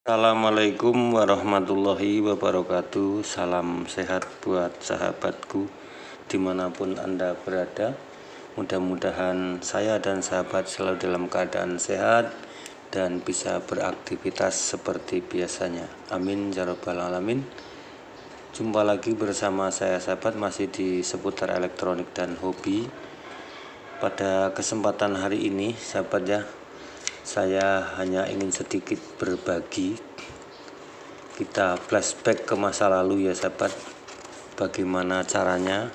Assalamualaikum warahmatullahi wabarakatuh. Salam sehat buat sahabatku dimanapun Anda berada. Mudah-mudahan saya dan sahabat selalu dalam keadaan sehat dan bisa beraktivitas seperti biasanya. Amin ya rabbal alamin. Jumpa lagi bersama saya sahabat masih di seputar elektronik dan hobi. Pada kesempatan hari ini sahabat ya, saya hanya ingin sedikit berbagi. Kita flashback ke masa lalu ya sahabat, bagaimana caranya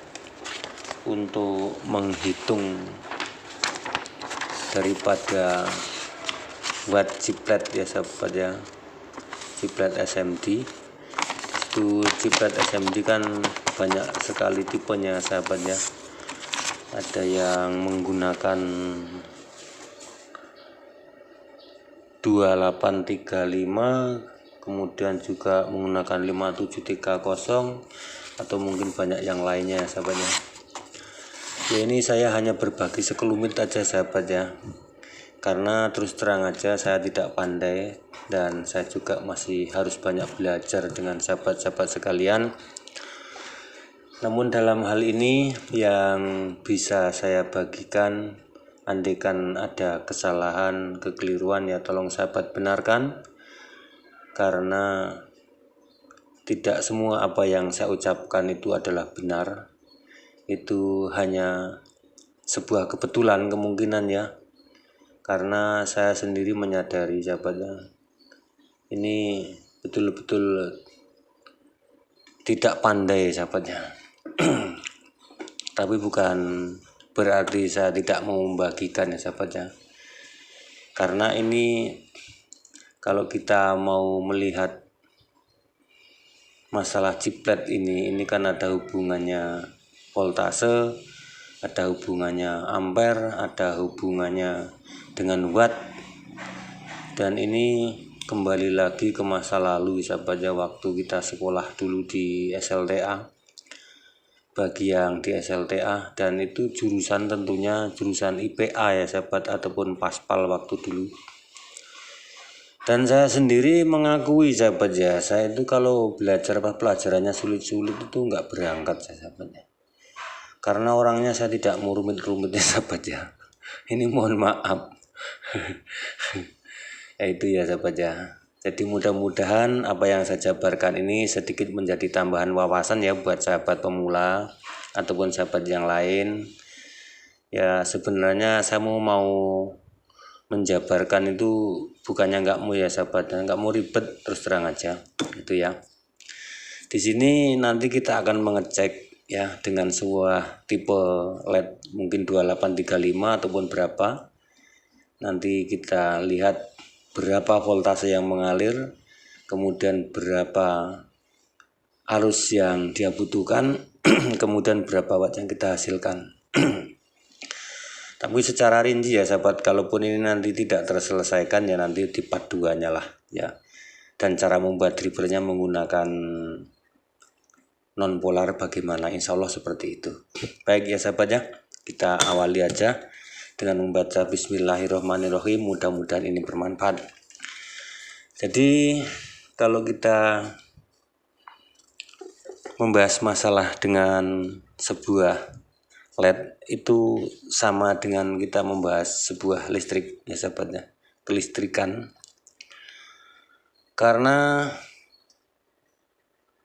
untuk menghitung daripada watt chiplet ya sahabat ya, chiplet SMD. Itu chiplet SMD kan banyak sekali tipenya sahabat ya. Ada yang menggunakan 2835, kemudian juga menggunakan 5730, atau mungkin banyak yang lainnya sahabatnya. Ya, ini saya hanya berbagi sekelumit aja sahabat ya, karena terus terang aja saya tidak pandai dan saya juga masih harus banyak belajar dengan sahabat-sahabat sekalian. Namun dalam hal ini yang bisa saya bagikan, andaikan ada kesalahan, kekeliruan ya tolong sahabat benarkan, karena tidak semua apa yang saya ucapkan itu adalah benar. Itu hanya sebuah kebetulan kemungkinan ya, karena saya sendiri menyadari sahabatnya, ini betul-betul tidak pandai sahabatnya. Tapi bukan berarti saya tidak mau membagikan ya sahabat ya, karena ini kalau kita mau melihat masalah chiplet ini kan ada hubungannya voltase, ada hubungannya ampere, ada hubungannya dengan watt. Dan ini kembali lagi ke masa lalu sahabat ya, waktu kita sekolah dulu di SLTA. Bagi yang di SLTA dan itu jurusan tentunya jurusan IPA ya sahabat, ataupun Paspal waktu dulu. Dan saya sendiri mengakui sahabat ya, saya itu kalau belajar pelajarannya sulit-sulit itu nggak berangkat sahabat ya, karena orangnya saya tidak mau rumit-rumit ya sahabat ya. Ini mohon maaf. Ya itu ya sahabat ya. Jadi mudah-mudahan apa yang saya jabarkan ini sedikit menjadi tambahan wawasan ya buat sahabat pemula ataupun sahabat yang lain. Ya sebenarnya saya mau menjabarkan itu bukannya nggak mau ya sahabat, nggak mau ribet, terus terang aja itu ya. Di sini nanti kita akan mengecek ya dengan sebuah tipe LED mungkin 2835 ataupun berapa. Nanti kita lihat berapa voltase yang mengalir, kemudian berapa arus yang dia butuhkan, kemudian berapa watt yang kita hasilkan. Tapi secara rinci ya sahabat, kalaupun ini nanti tidak terselesaikan ya nanti di part 2-nya lah ya. Dan cara membuat drivernya menggunakan non polar bagaimana, insya Allah seperti itu. Baik ya sahabat ya, kita awali aja dengan membaca Bismillahirrahmanirrahim. Mudah-mudahan ini bermanfaat. Jadi kalau kita membahas masalah dengan sebuah LED itu sama dengan kita membahas sebuah listrik ya sahabatnya, kelistrikan. Karena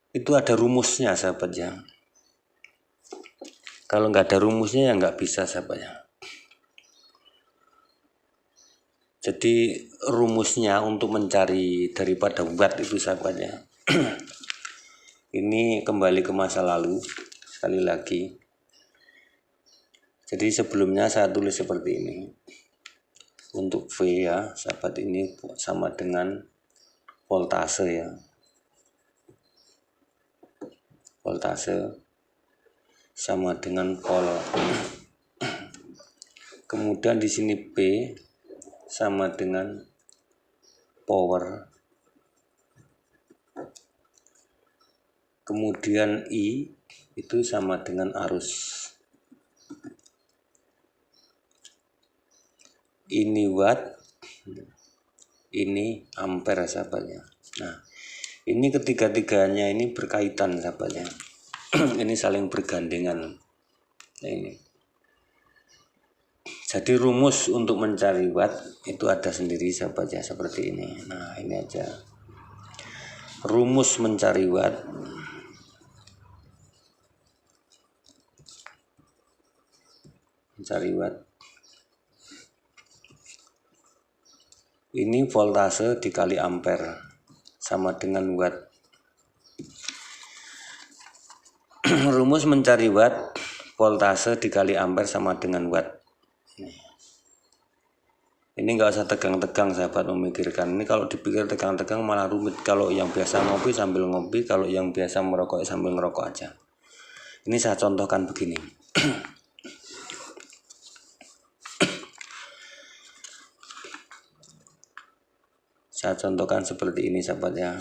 itu ada rumusnya sahabat ya. Kalau nggak ada rumusnya ya nggak bisa sahabat ya. Jadi rumusnya untuk mencari daripada watt itu sahabatnya. Ini kembali ke masa lalu sekali lagi. Jadi sebelumnya saya tulis seperti ini. Untuk V ya sahabat, ini sama dengan voltase ya. Voltase sama dengan volt. Kemudian di sini P sama dengan power. Kemudian I itu sama dengan arus. Ini watt, ini ampere sahabatnya. Nah, ini ketiga-tiganya ini berkaitan sahabatnya. Ini saling bergandengan. Nah, ini. Jadi rumus untuk mencari watt itu ada sendiri sahabatnya seperti ini. Nah, ini aja. Rumus mencari watt. Mencari watt. Ini voltase dikali ampere sama dengan watt. Rumus mencari watt, voltase dikali ampere sama dengan watt. Ini nggak usah tegang-tegang sahabat memikirkan. Ini kalau dipikir tegang-tegang malah rumit. Kalau yang biasa ngopi sambil ngopi, kalau yang biasa merokok sambil ngerokok aja. Ini saya contohkan begini. Saya contohkan seperti ini sahabat ya.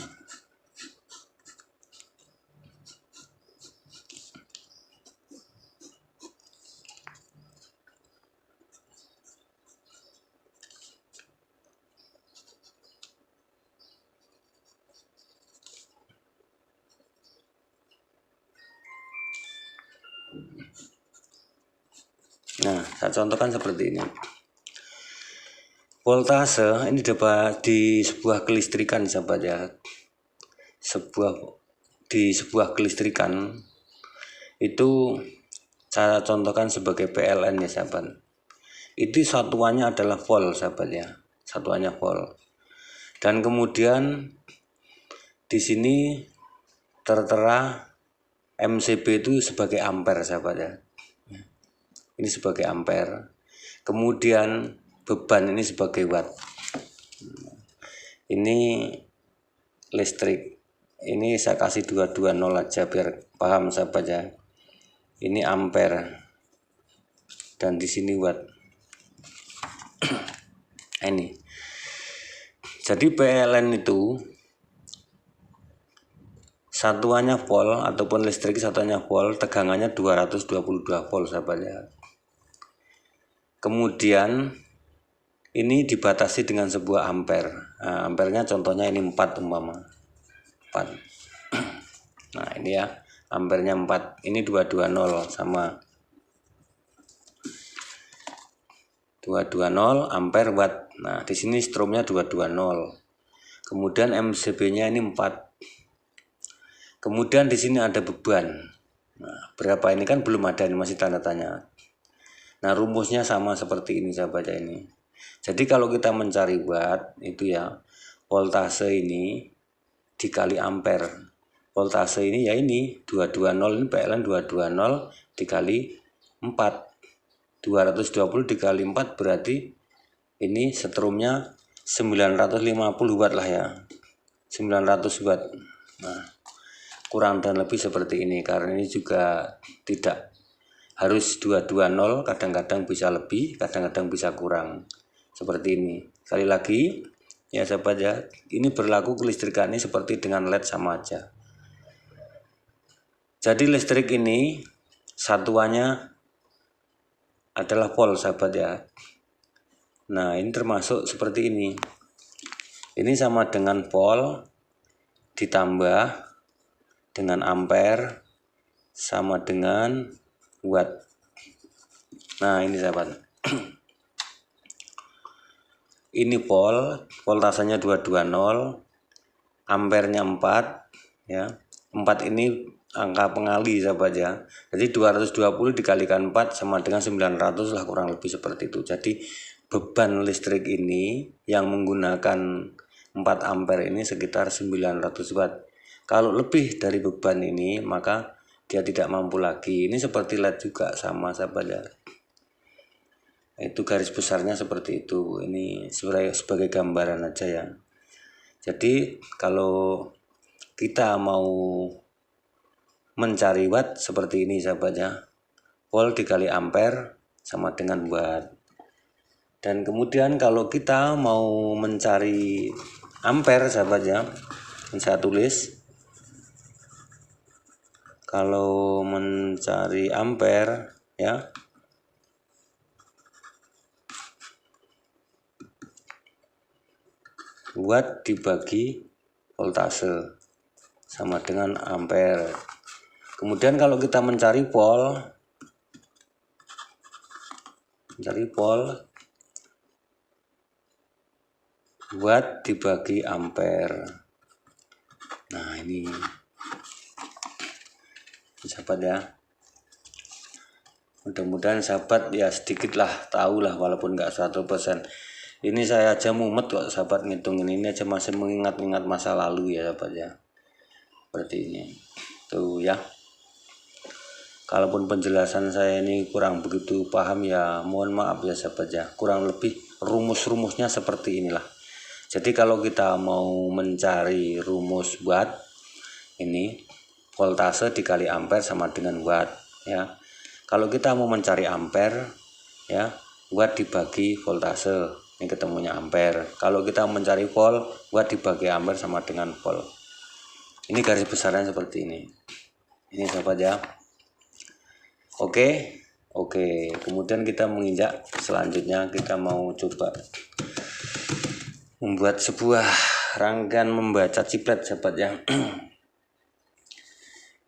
Nah, saya contohkan seperti ini. Voltase ini dapat di sebuah kelistrikan sahabat ya. Di sebuah kelistrikan itu saya contohkan sebagai PLN ya sahabat. Itu satuannya adalah volt sahabat ya. Satuannya volt. Dan kemudian di sini tertera MCB itu sebagai ampere sahabat ya. Ini sebagai ampere. Kemudian beban ini sebagai watt. Ini listrik. Ini saya kasih 220 aja biar paham sahabat ya. Ini ampere. Dan di sini watt. Ini. Jadi PLN itu satuannya volt ataupun listrik satuannya volt, tegangannya 222 volt sahabat ya. Kemudian ini dibatasi dengan sebuah ampere. Nah, ampernya contohnya ini 4 umpama. 4. Nah, ini ya, ampernya 4. Ini 220 sama 220 ampere watt. Nah, di sini stromnya 220. Kemudian MCB-nya ini 4. Kemudian di sini ada beban. Nah, berapa ini kan belum ada, ini masih tanda tanya. Nah, rumusnya sama seperti ini sahabat ya ini. Jadi kalau kita mencari watt itu ya voltase ini dikali ampere. Voltase ini ya ini 220, ini PLN 220 dikali 4. 220 dikali 4 berarti ini setrumnya 950 watt lah ya. 900 watt. Nah, kurang dan lebih seperti ini karena ini juga tidak harus 220, kadang-kadang bisa lebih, kadang-kadang bisa kurang. Seperti ini. Sekali lagi, ya sahabat ya, ini berlaku kelistrikan ini seperti dengan LED sama aja. Jadi listrik ini satuannya adalah volt sahabat ya. Nah, ini termasuk seperti ini. Ini sama dengan volt ditambah dengan ampere sama dengan watt. Nah, ini sahabat. Ini volt, voltasenya 220, ampernya 4 ya. 4 ini angka pengali sahabat ya. Jadi 220 dikalikan 4 sama dengan 900 lah kurang lebih seperti itu. Jadi beban listrik ini yang menggunakan 4 ampere ini sekitar 900 watt. Kalau lebih dari beban ini maka dia tidak mampu lagi. Ini seperti LED juga sama sahabat ya. Itu garis besarnya seperti itu. Ini sebagai gambaran aja ya. Jadi kalau kita mau mencari watt seperti ini sahabat ya. Volt dikali ampere sama dengan watt. Dan kemudian kalau kita mau mencari ampere sahabat ya, saya tulis. Kalau mencari ampere ya, watt dibagi voltase sama dengan ampere. Kemudian kalau kita mencari volt watt dibagi ampere. Nah ini sahabat ya, mudah-mudahan sahabat ya sedikit lah tahu lah, walaupun nggak 100%. Ini saya aja mumet kok sahabat ngitungin ini aja, masih mengingat-ingat masa lalu ya sahabat ya, seperti ini tuh ya. Kalaupun penjelasan saya ini kurang begitu paham ya mohon maaf ya sahabat ya, kurang lebih rumus-rumusnya seperti inilah. Jadi kalau kita mau mencari rumus watt, ini voltase dikali ampere sama dengan watt ya. Kalau kita mau mencari ampere ya, watt dibagi voltase, ini ketemunya ampere. Kalau kita mencari volt, watt dibagi ampere sama dengan volt. Ini garis besarnya seperti ini. Ini sahabat ya. Oke. Kemudian kita menginjak selanjutnya, kita mau coba membuat sebuah rangkaian membaca ciplet sahabat ya.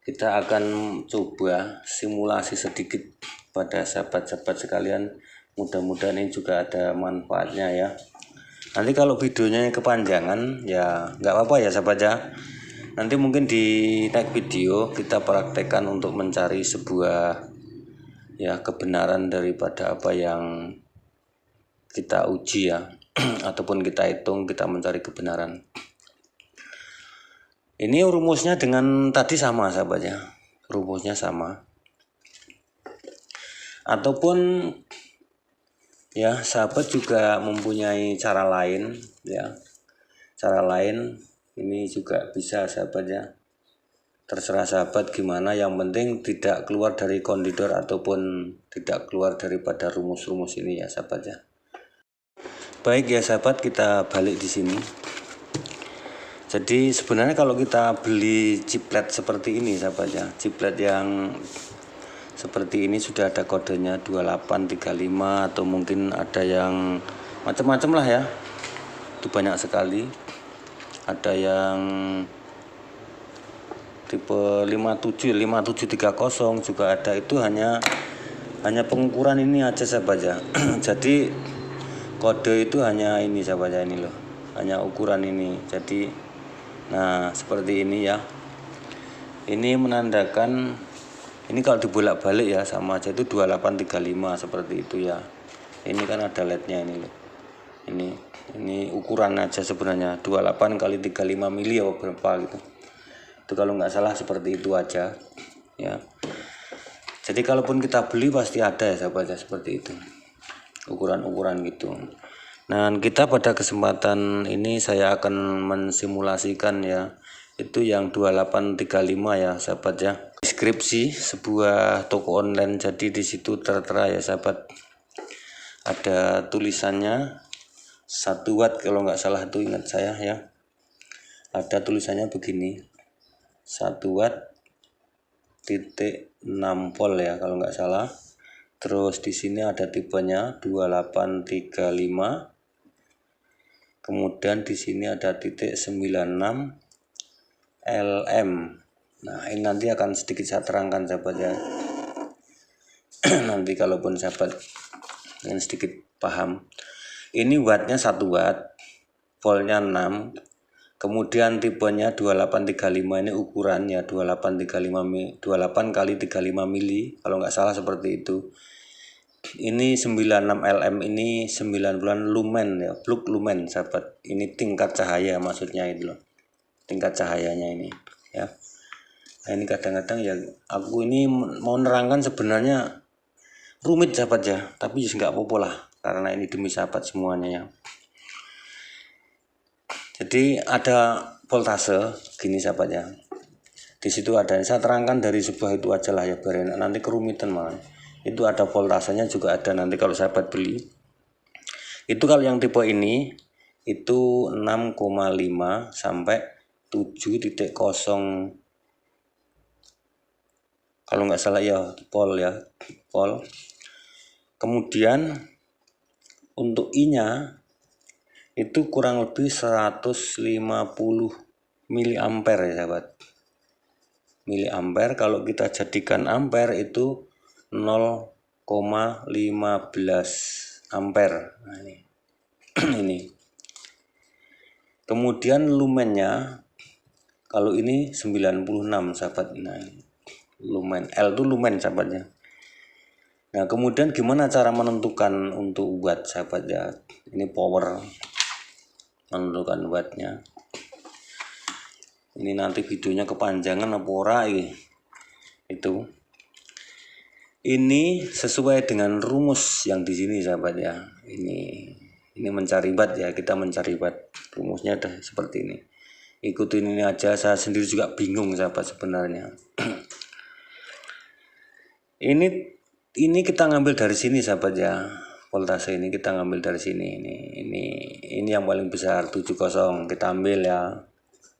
Kita akan coba simulasi sedikit pada sahabat-sahabat sekalian, mudah-mudahan ini juga ada manfaatnya ya. Nanti kalau videonya kepanjangan ya nggak apa-apa ya sahabat ya, nanti mungkin di next video kita praktekkan untuk mencari sebuah ya kebenaran daripada apa yang kita uji ya ataupun kita hitung, kita mencari kebenaran. Ini rumusnya dengan tadi sama sahabat ya, rumusnya sama. Ataupun ya sahabat juga mempunyai cara lain ya, cara lain ini juga bisa sahabat ya, terserah sahabat gimana, yang penting tidak keluar dari koridor ataupun tidak keluar daripada rumus-rumus ini ya sahabat ya. Baik ya sahabat, kita balik di sini. Jadi sebenarnya kalau kita beli chiplet seperti ini sahabat ya, chiplet yang seperti ini sudah ada kodenya 2835 atau mungkin ada yang macam-macam lah ya, itu banyak sekali. Ada yang tipe 5730 juga ada, itu hanya pengukuran ini aja sahabat ya. Jadi kode itu hanya ini sahabat ya, ini loh, hanya ukuran ini. Jadi nah seperti ini ya, ini menandakan ini kalau dibolak-balik ya sama aja, itu 2835 seperti itu ya. Ini kan ada lednya ini loh, ini ukuran aja sebenarnya 28 kali 35 mili ya berapa gitu. Itu kalau nggak salah seperti itu aja ya. Jadi kalaupun kita beli pasti ada ya sahabat ya, seperti itu ukuran-ukuran gitu. Nah kita pada kesempatan ini saya akan mensimulasikan ya, itu yang 2835 ya sahabat ya. Deskripsi sebuah toko online, jadi di situ tertera ya sahabat, ada tulisannya 1 watt kalau nggak salah, itu ingat saya ya, ada tulisannya begini 1 watt titik 6 volt ya kalau nggak salah. Terus di sini ada tipenya 2835. Kemudian di sini ada titik 96 LM. Nah ini nanti akan sedikit saya terangkan sahabat ya. Nanti kalaupun sahabat ingin sedikit paham, ini wattnya 1 watt, voltnya 6. Kemudian tipenya 2835, ini ukurannya 28 kali 35 mili kalau nggak salah seperti itu. Ini 96 LM, ini 90 lumen ya, plug lumen sahabat. Ini tingkat cahaya maksudnya itu loh, tingkat cahayanya ini ya. Nah ini kadang-kadang ya aku ini mau nerangkan sebenarnya rumit sahabat ya, tapi nggak apa-apa lah karena ini demi sahabat semuanya ya. Jadi ada voltase gini sahabat ya, di situ ada, saya terangkan dari sebuah itu aja lah ya biar enak, nanti kerumitan malah. Itu ada voltasenya juga ada nanti kalau sahabat beli. Itu kalau yang tipe ini itu 6,5 sampai 7,0 kalau nggak salah ya, volt ya, volt. Kemudian untuk I-nya itu kurang lebih 150 miliampere ya sahabat. Miliampere kalau kita jadikan ampere itu 0,15 ampere. Nah, ini. Ini. Kemudian lumennya kalau ini 96 sahabat. Nah, lumen L itu lumen sahabatnya. Nah, kemudian gimana cara menentukan untuk watt sahabat ya? Ini power, menentukan wattnya. Ini nanti videonya kepanjangan apa ora itu. Ini sesuai dengan rumus yang di sini sahabat ya. Ini mencari watt ya, kita mencari watt. Rumusnya seperti ini. Ikutin ini aja, saya sendiri juga bingung sahabat sebenarnya. Ini kita ngambil dari sini sahabat ya. Voltase ini kita ngambil dari sini. Ini yang paling besar 70, kita ambil ya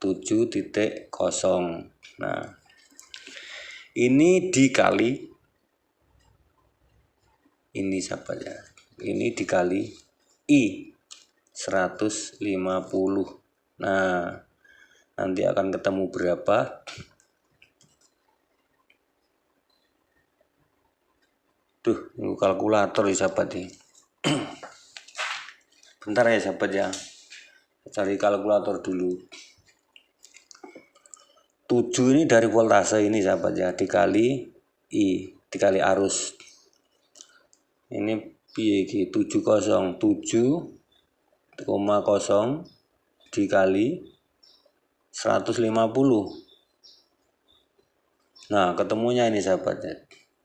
7,0. Nah, ini dikali ini sahabat ya. Ini dikali I 150. Nah, nanti akan ketemu berapa? Tuh, ini kalkulator ya sahabat nih. Bentar ya sahabat ya. Cari kalkulator dulu. 7 ini dari voltase ini sahabat ya, dikali I, dikali arus. Ini piye iki? 7,0 dikali 150. Nah, ketemunya ini sahabat ya.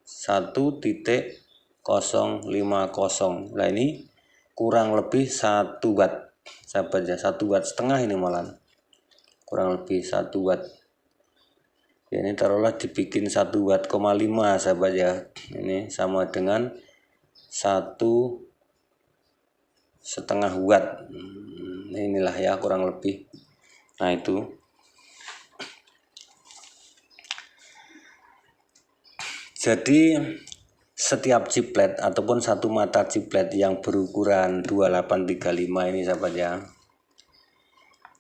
1,050. Nah, ini kurang lebih 1 watt sahabat ya, 1,5 watt ini malah. Kurang lebih 1 watt. Ya, ini taruhlah dibikin 1,5 watt sahabat ya. Ini sama dengan 1,5 watt. Inilah ya kurang lebih. Nah, itu. Jadi setiap chiplet ataupun satu mata chiplet yang berukuran 2835 ini sahabat ya.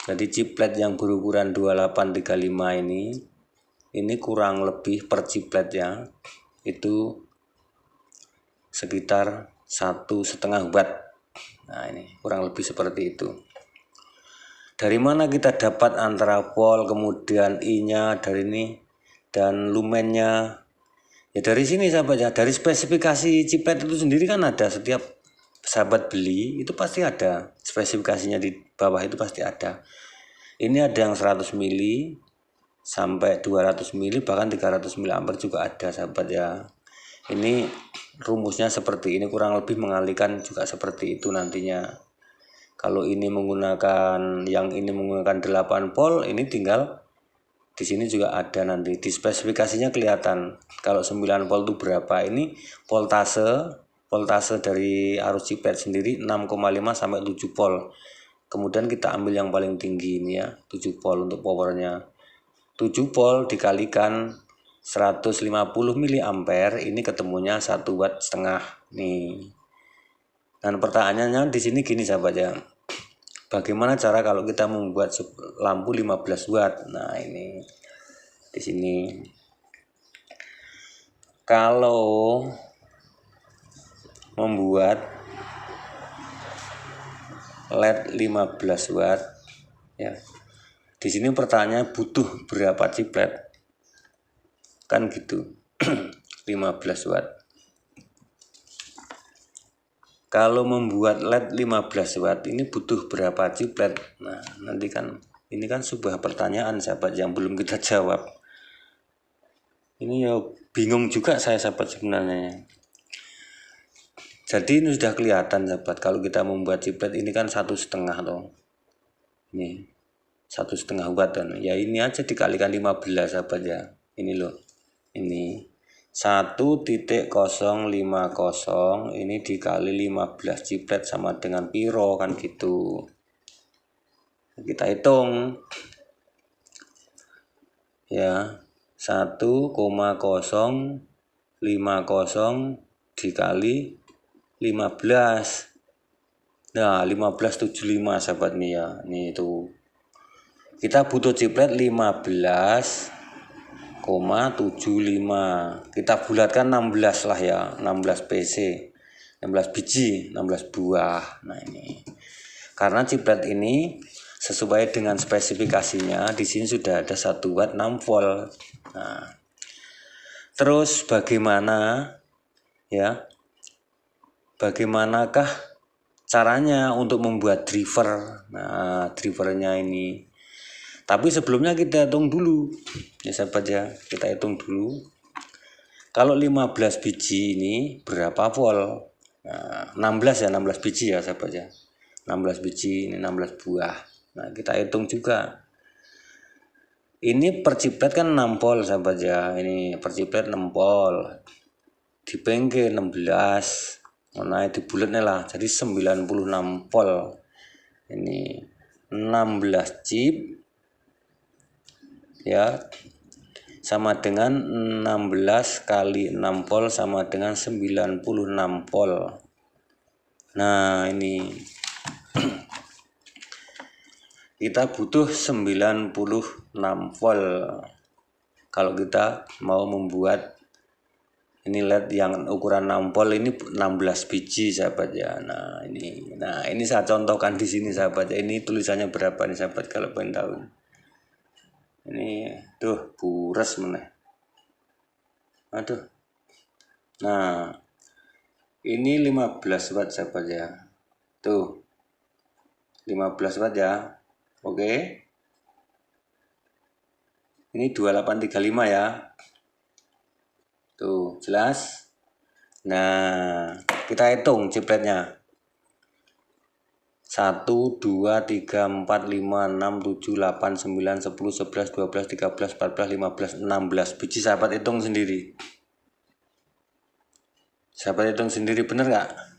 Jadi chiplet yang berukuran 2835 ini kurang lebih per chiplet ya itu sekitar 1,5 watt. Nah, ini kurang lebih seperti itu. Dari mana kita dapat antara volt kemudian I-nya dari ini dan lumennya? Ya dari sini sahabat ya, dari spesifikasi chiplet itu sendiri kan ada, setiap sahabat beli itu pasti ada spesifikasinya di bawah itu pasti ada. Ini ada yang 100 mili sampai 200 mili bahkan 300 mili ampere juga ada sahabat ya. Ini rumusnya seperti ini, kurang lebih mengalihkan juga seperti itu nantinya. Kalau ini menggunakan yang ini menggunakan 8 volt, ini tinggal di sini juga ada nanti di spesifikasinya kelihatan kalau 9 volt itu berapa. Ini voltase dari arus chiplet sendiri 6,5 sampai 7 volt. Kemudian kita ambil yang paling tinggi ini ya, 7 volt untuk powernya. 7 volt dikalikan 150 miliampere, ini ketemunya 1,5 watt nih. Dan pertanyaannya di sini gini sahabat ya. Bagaimana cara kalau kita membuat lampu 15 watt? Nah, ini di sini. Kalau membuat LED 15 watt ya. Di sini pertanyaan butuh berapa chiplet? Kan gitu. 15 watt. Kalau membuat LED 15 watt ini butuh berapa chiplet? Nah, nanti kan ini kan sebuah pertanyaan sahabat yang belum kita jawab. Ini ya bingung juga saya sahabat sebenarnya. Jadi ini sudah kelihatan sahabat, kalau kita membuat chiplet ini kan 1,5 toh. Ini 1,5 watt kan. Ya ini aja dikalikan 15 sahabat ya. Ini loh. Ini 1,050 ini dikali 15 chiplet sama dengan piro kan gitu. Kita hitung ya, 1,050 dikali 15 Nah 1575 sahabat nih ya, ini itu kita butuh ciplet 15,75, kita bulatkan 16 lah ya, 16 PC, 16 biji, 16 buah. Nah ini karena ciplet ini sesuai dengan spesifikasinya, di sini sudah ada 1 watt 6 volt. Nah, terus bagaimanakah caranya untuk membuat driver? Nah, drivernya ini. Tapi sebelumnya kita hitung dulu. Ya sahabat ya, kita hitung dulu. Kalau 15 biji ini berapa volt? Nah, 16 ya, 16 biji ya sahabat ya. 16 biji ini 16 buah. Nah, kita hitung juga. Ini per ciplet kan 6 volt sahabat ya. Ini per ciplet 6 volt. Dipengke 16. Nah, itu bulatnya lah. Jadi 96 volt. Ini 16 chip ya. Sama dengan 16 kali 6 volt sama dengan 96 volt. Nah, ini kita butuh 96 volt kalau kita mau membuat ini LED yang ukuran 6 volt ini 16 biji sahabat ya. Nah ini saya contohkan di sini sahabat ya. Ini tulisannya berapa nih sahabat kalau pengen tahu. Ini tuh bures meneh. Aduh. Nah ini 15 watt sahabat ya. Tuh 15 watt ya. Oke. Ini 2835 ya. Tuh, jelas? Nah, kita hitung cipletnya. 1 2 3 4 5 6 7 8 9 10 11 12 13 14 15 16 biji. Sahabat hitung sendiri. Sahabat hitung sendiri, bener nggak?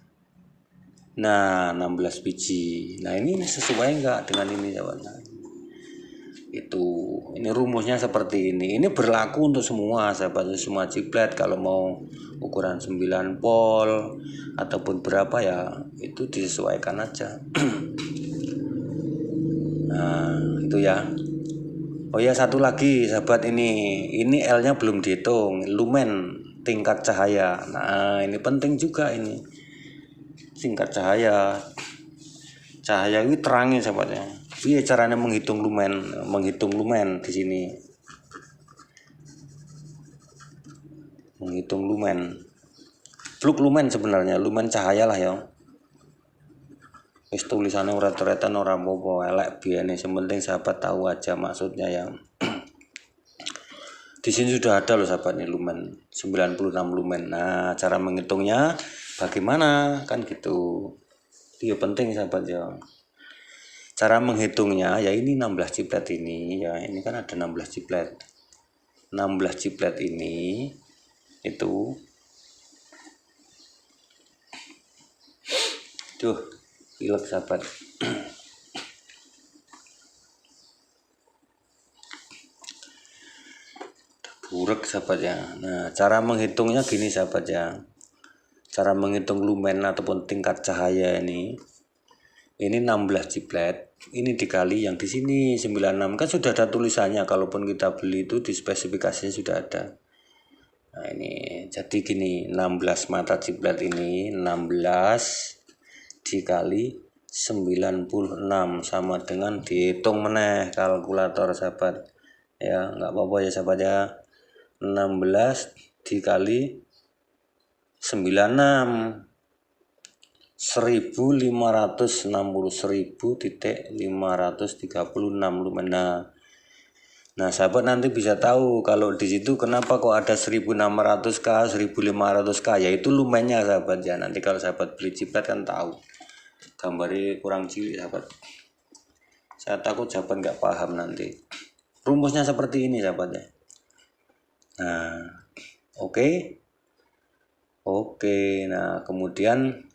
Nah, 16 biji. Nah, ini sesuai nggak dengan ini sahabat? Nah, itu ini rumusnya seperti ini. Ini berlaku untuk semua sahabat, semua ciplet. Kalau mau ukuran 9 volt ataupun berapa ya, itu disesuaikan aja. Nah, itu ya. Oh ya, satu lagi sahabat, ini L-nya belum dihitung, lumen tingkat cahaya. Nah, ini penting juga ini. Tingkat cahaya ini terangin sahabatnya. Iya caranya menghitung lumen di sini. Menghitung lumen. Fluk lumen sebenarnya, lumen cahaya lah ya. Wis tulisannya ora-oretan ora apa-apa, elek biyen sementing sahabat tahu aja maksudnya ya. Di sini sudah ada loh sahabat nih lumen, 96 lumen. Nah, cara menghitungnya bagaimana? Kan gitu. Itu penting sahabat ya. Cara menghitungnya ya ini 16 ciplet ini ya, ini kan ada 16 ciplet. 16 ciplet ini itu tuh pilek sahabat. Burek sahabat ya. Nah, cara menghitungnya gini sahabat ya. Cara menghitung lumen ataupun tingkat cahaya ini 16 ciplet, ini dikali yang di sini 96, kan sudah ada tulisannya, kalaupun kita beli itu di spesifikasinya sudah ada. Nah, ini jadi gini, 16 mata ciplet ini 16 dikali 96 sama dengan dihitung meneh kalkulator sahabat. Ya, nggak apa-apa ya sahabat ya. 16 dikali 96 1560 1000.536 lumen. Nah sahabat nanti bisa tahu kalau di situ kenapa kok ada 1600K 1500K, yaitu lumennya sahabat ya. Nanti kalau sahabat beli ciplet kan tahu. Gambarnya kurang cilik sahabat. Saya takut sahabat nggak paham nanti. Rumusnya seperti ini sahabat ya. Nah, oke. Nah kemudian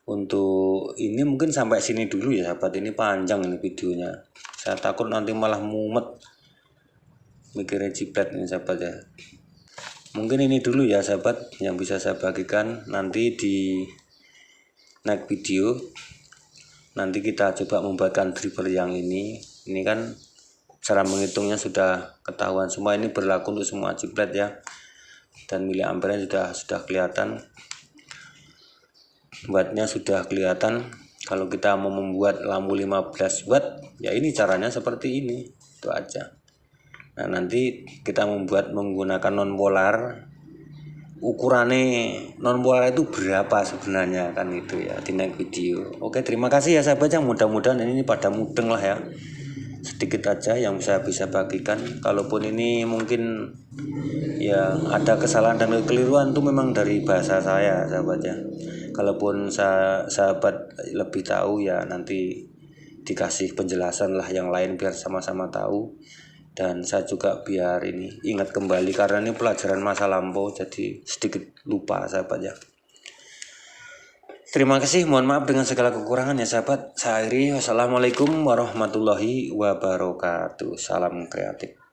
untuk ini mungkin sampai sini dulu ya sahabat, ini panjang ini videonya, saya takut nanti malah mumet mikirin ciplet ini sahabat ya. Mungkin ini dulu ya sahabat yang bisa saya bagikan, nanti di next video nanti kita coba membuatkan dripper yang ini kan cara menghitungnya sudah ketahuan semua, ini berlaku untuk semua chiplet ya, dan miliampernya sudah kelihatan, wattnya sudah kelihatan. Kalau kita mau membuat lampu 15 watt ya ini caranya seperti ini, itu aja. Nah nanti kita membuat menggunakan non polar, ukurannya non polar itu berapa sebenarnya kan itu ya di next video. Oke, terima kasih ya sahabat yang mudah-mudahan ini pada mudeng lah ya, sedikit aja yang saya bisa bagikan. Kalaupun ini mungkin ya ada kesalahan dan kekeliruan itu memang dari bahasa saya sahabat ya. Kalaupun sahabat lebih tahu ya nanti dikasih penjelasan lah yang lain biar sama-sama tahu, dan saya juga biar ini ingat kembali karena ini pelajaran masa lampau jadi sedikit lupa sahabat ya. Terima kasih, mohon maaf dengan segala kekurangan ya sahabat. Saya akhiri, wassalamualaikum warahmatullahi wabarakatuh. Salam kreatif.